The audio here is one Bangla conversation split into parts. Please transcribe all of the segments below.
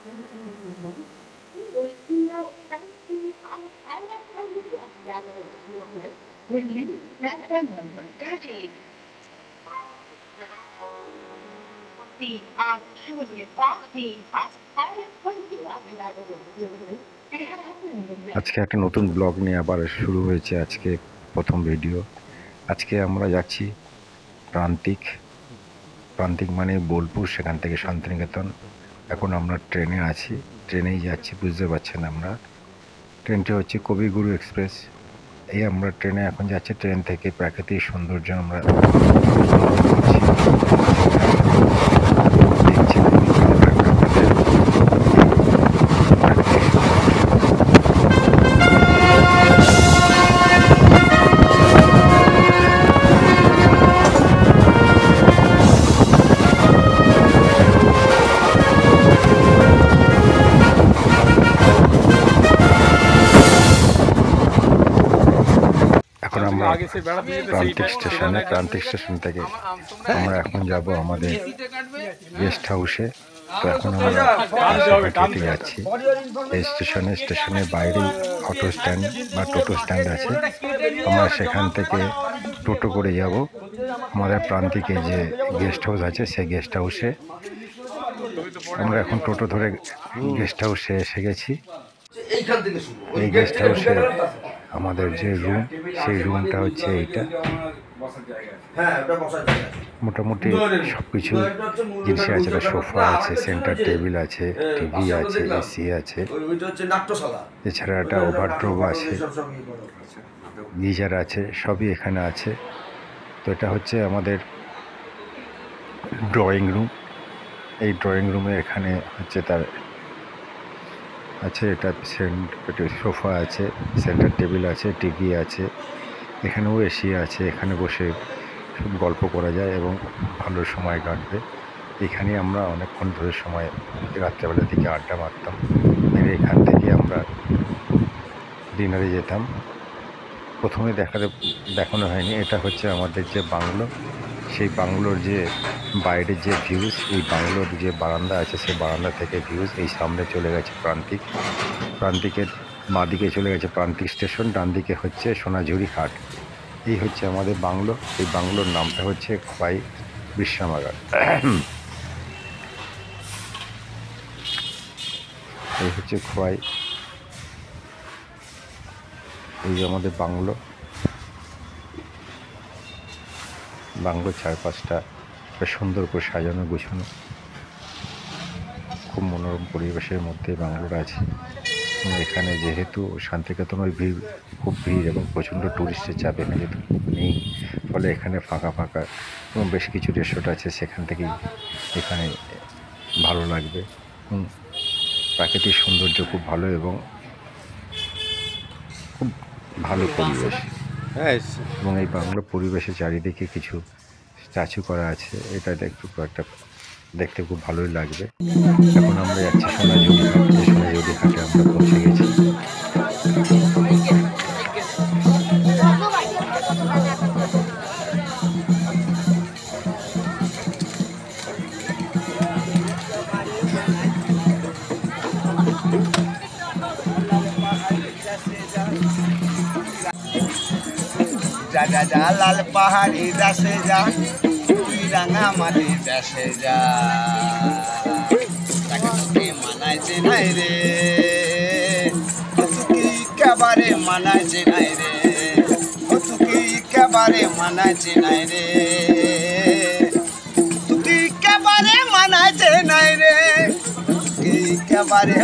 আজকে একটা নতুন ব্লগ নিয়ে আবার শুরু হয়েছে। আজকে প্রথম ভিডিও। আজকে আমরা যাচ্ছি প্রান্তিক মানে বোলপুর, সেখান থেকে শান্তিনিকেতন। এখন আমরা ট্রেনে আছি, ট্রেনেই যাচ্ছি। বুঝতে পারছেন, আমরা ট্রেনটি হচ্ছে কবিগুরু এক্সপ্রেস। এই আমরা ট্রেনে এখন যাচ্ছি। ট্রেন থেকে প্রাকৃতিক সৌন্দর্য আমরা দেখছি। প্রান্তিক স্টেশন থেকে আমরা এখন যাব আমাদের গেস্ট হাউসে। তো এখন আমরা হেঁটে যাচ্ছি এই স্টেশনের বাইরেই অটো স্ট্যান্ড বা টোটো স্ট্যান্ড আছে। আমরা সেখান থেকে টোটো করে যাব আমাদের প্রান্তিকে যে গেস্ট হাউস আছে সেই গেস্ট হাউসে। আমরা এখন টোটো ধরে গেস্ট হাউসে এসে গেছি। এই গেস্ট হাউসে আমাদের যে রুম, সেই রুমটা হচ্ছে এইটা। মোটামুটি সব কিছু জিনিস আছে। সোফা আছে, সেন্টার টেবিল আছে, টিভি আছে, এসি আছে, এছাড়া একটা ওভারড্রোভ আছে, গিজার আছে, সবই এখানে আছে। তো এটা হচ্ছে আমাদের ড্রয়িং রুম। এই ড্রয়িং রুমে এখানে হচ্ছে তার আছে, এটা সোফা আছে, সেন্টার টেবিল আছে, টিভি আছে, এখানেও এসি আছে। এখানে বসে গল্প করা যায় এবং ভালো সময় কাটবে। এখানে আমরা অনেকক্ষণ ধরে সময় রাত্রেবেলার দিকে আড্ডা মারতাম। এখান থেকে আমরা ডিনারে যেতাম। প্রথমে দেখানো হয়নি, এটা হচ্ছে আমাদের যে বাংলো। সেই বাংলোর যে বাইরের যে ভিউজ, এই বাংলোর যে বারান্দা আছে, সেই বারান্দা থেকে ভিউজ। এই সামনে চলে গেছে প্রান্তিকের বাঁ দিকে চলে গেছে প্রান্তিক স্টেশন, ডান দিকে হচ্ছে সোনাঝুরি হাট। এই হচ্ছে আমাদের বাংলো। এই বাংলোর নামটা হচ্ছে খোয়াই বিশ্রামাগার। এই হচ্ছে খোয়াই, এই আমাদের বাংলোর চারপাশটা সুন্দর করে সাজানো গোছানো, খুব মনোরম পরিবেশের মধ্যে বাংলোটা আছে। এখানে যেহেতু শান্তিনিকেতন খুব ভিড় এবং প্রচণ্ড টুরিস্টের চাপ এখানে যেহেতু নেই, ফলে এখানে ফাঁকা এবং বেশ কিছু রেস্টুরেন্ট আছে। সেখান থেকেই এখানে ভালো লাগবে। প্রাকৃতিক সৌন্দর্য খুব ভালো এবং খুব ভালো পরিবেশ। এবং এই বাংলোর পরিবেশের চারিদিকে কিছু স্ট্যাচু করা আছে। এটা দেখতে খুব ভালোই লাগবে। এখন আমরা যাচ্ছি সোনাঝুরি হাটে আমরা পৌঁছে গেছি। যা লাল পাহাড়ি দেশে যা, রাঙা মাটি দেশে যা, মানাইছে নাই রে, তুই কেবারে মানাইছে নাই রে, তুই কেবারে মানাইছে নাই রে, তুই কেবারে মানাইছে নাই রে, তুই কেবারে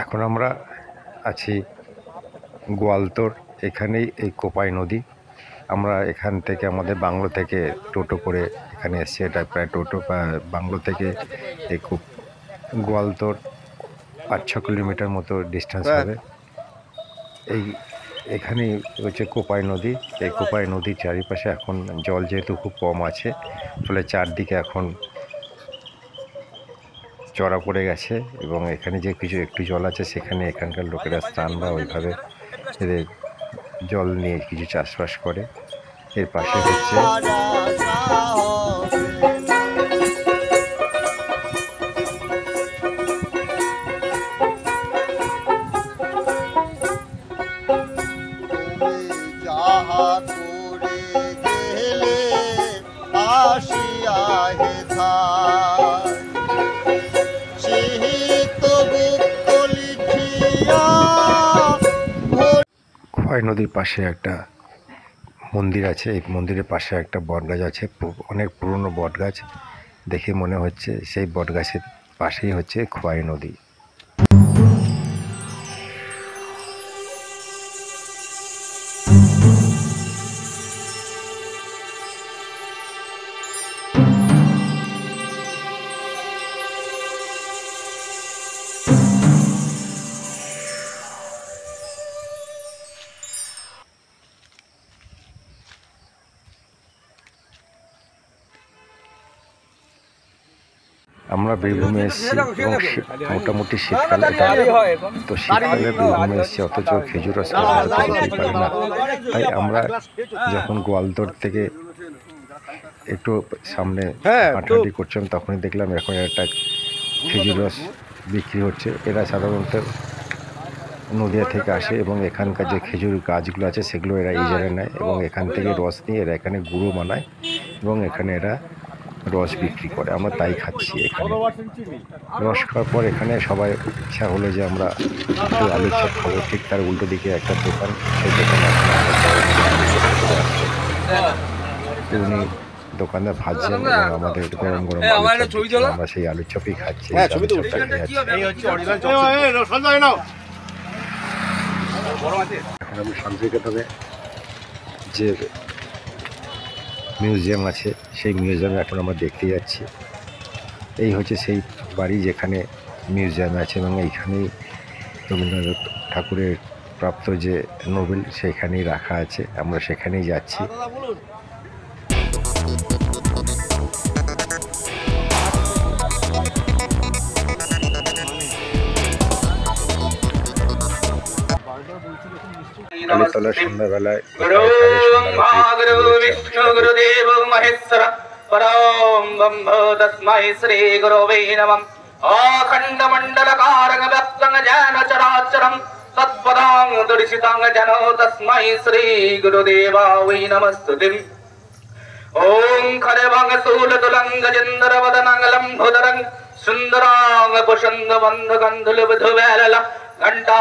এখন আমরা আছি গোয়ালতোর, এখানেই এই কোপাই নদী। আমরা এখান থেকে আমাদের বাংলো থেকে টোটো করে এখানে এসছি। এটা প্রায় টোটো বাংলো থেকে এই গোয়ালতোর 5-6 কিলোমিটার মতো ডিস্টেন্স হবে। এখানেই হচ্ছে কোপাই নদী। এই কোপাই নদীর চারিপাশে এখন জল যেহেতু খুব কম আছে, ফলে চারদিকে এখন চড়া পড়ে গেছে এবং এখানে যে কিছু একটু জল আছে সেখানে এখানকার লোকেরা স্নান বা ওইভাবে এদের জল নিয়ে কিছু চাষবাস করে। এর পাশে হচ্ছে খোয়াই নদীর পাশে একটা মন্দির আছে। এই মন্দিরের পাশে একটা বটগাছ আছে, অনেক পুরনো বটগাছ। দেখে মনে হচ্ছে সেই বটগাছের পাশেই হচ্ছে খোয়াই নদী। আমরা বীরভূমে এসেছি এবং মোটামুটি শীতকালে, তো শীতকালে বীরভূমে এসেছি, অথচ খেজুর রস খেতেই পারি না। তাই আমরা যখন গোয়ালতোর থেকে একটু সামনে হাঁটাহাঁটি করছিলাম তখনই দেখলাম এখন একটা খেজুর রস বিক্রি হচ্ছে। এরা সাধারণত নদিয়া থেকে আসে এবং এখানকার যে খেজুর গাছগুলো আছে সেগুলো এরা ইজারা নেয় এবং এখান থেকে রস নিয়ে এরা এখানে গুঁড়ো বানায় এবং এখানে এরা রস বিক্রি করে। আমরা তাই খাচ্ছি এখানে। রস খাওয়ার পর এখানে সবাই ইচ্ছা হলো যে আমরা একটু আলুর চপ খাবো। ঠিক তার উল্টো দিকে একটা দোকান, সেই দোকানে উনি দোকানদার ভাজছেন এবং আমাদের গরম গরম আমরা সেই আলুর চপই খাচ্ছি। এখন আমি শান্তিনিকেতনে যে মিউজিয়াম আছে সেই মিউজিয়ামে এখন আমরা দেখতে যাচ্ছি। এই হচ্ছে সেই বাড়ি যেখানে মিউজিয়াম আছে এবং এইখানেই রবীন্দ্রনাথ ঠাকুরের প্রাপ্ত যে নোবেল সেখানেই রাখা আছে। আমরা সেখানেই যাচ্ছি। কালীতলার সন্ধ্যাবেলায় গুরুদেব মহেশ্বর পরম ব্রহ্ম তস্मै শ্রী গুরবে নমঃ। অখণ্ড মণ্ডলকারং ব্যক্তং জ্ঞান চরাচরং তৎপদং দর্শিতং যেন তস্मै শ্রী গুরুদেবায় নমস্তুতে। ওম খলবং স্থূলতুলং গজেন্দ্র বদনং লম্ভোদরং সুন্দরং পুষন্দ বন্ধ গন্ধুল বুধুবেলল ঘণ্টা।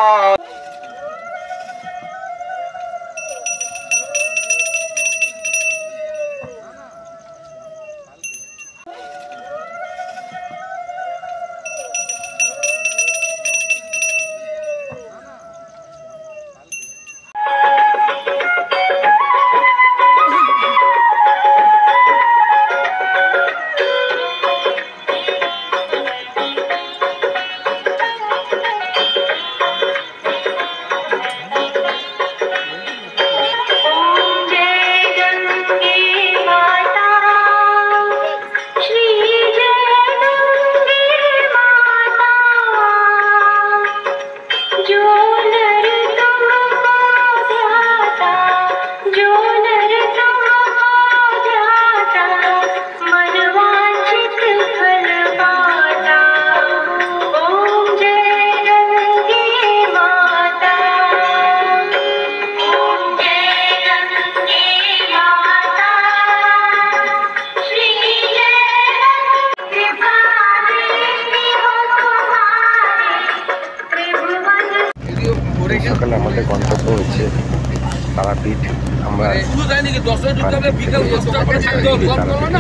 তারাপীঠ আমরা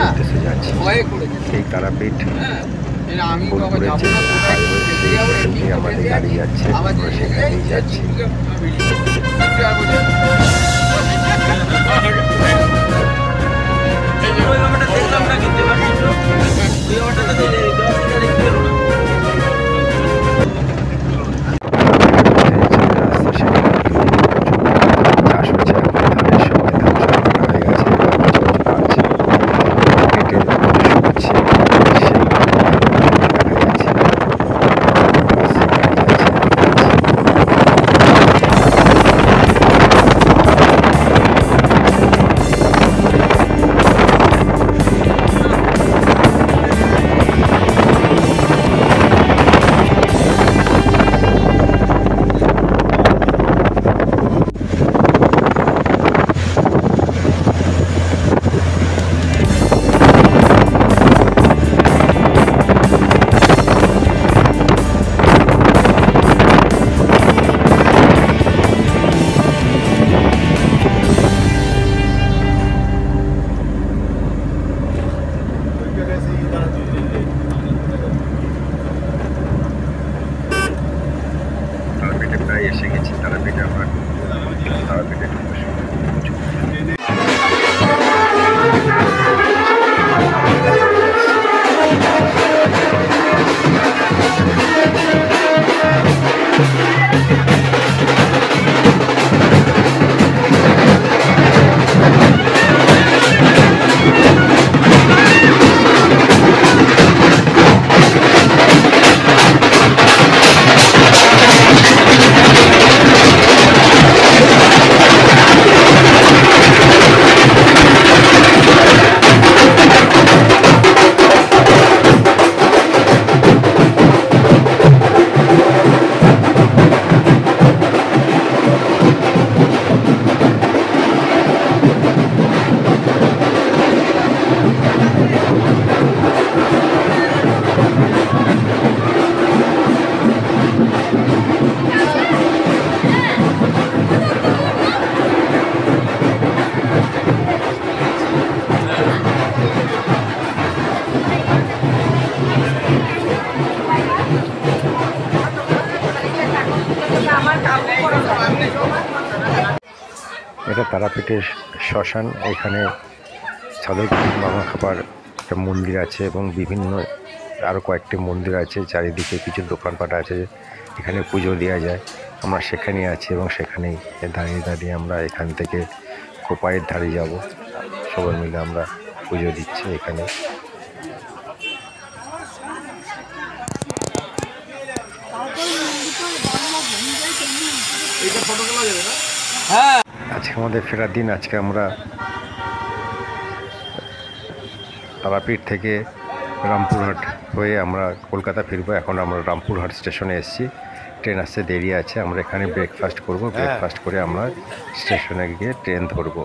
উদ্দেশ্যে যাচ্ছি। এই তারাপীঠ বোলপুরের যে হাইওয়ে সেই হাইওয়ে আমাদের গাড়ি যাচ্ছে, আমরা সেখানেই যাচ্ছি। তারাপীঠে প্রায় এসে গেছি। তারাপীঠে আমরা তারাপীঠে এটা তারাপীঠের শ্মশান। এখানে সাধক মামা খাবার একটা মন্দির আছে এবং বিভিন্ন আরও কয়েকটি মন্দির আছে, চারিদিকে কিছু দোকানপাট আছে, এখানে পুজো দেওয়া যায়। আমরা সেখানেই আছি এবং সেখানেই দাঁড়িয়ে দাঁড়িয়ে আমরা এখান থেকে কোপাইয়ের ধারে যাব। সবাই মিলে আমরা পুজো দিচ্ছি এখানে। আজকে আমাদের ফেরার দিন। আজকে আমরা তারাপীঠ থেকে রামপুরহাট হয়ে আমরা কলকাতা ফিরবো। এখন আমরা রামপুরহাট স্টেশনে এসেছি, ট্রেন আসতে দেরি আছে। আমরা এখানে ব্রেকফাস্ট করব, ব্রেকফাস্ট করে আমরা স্টেশনে গিয়ে ট্রেন ধরবো।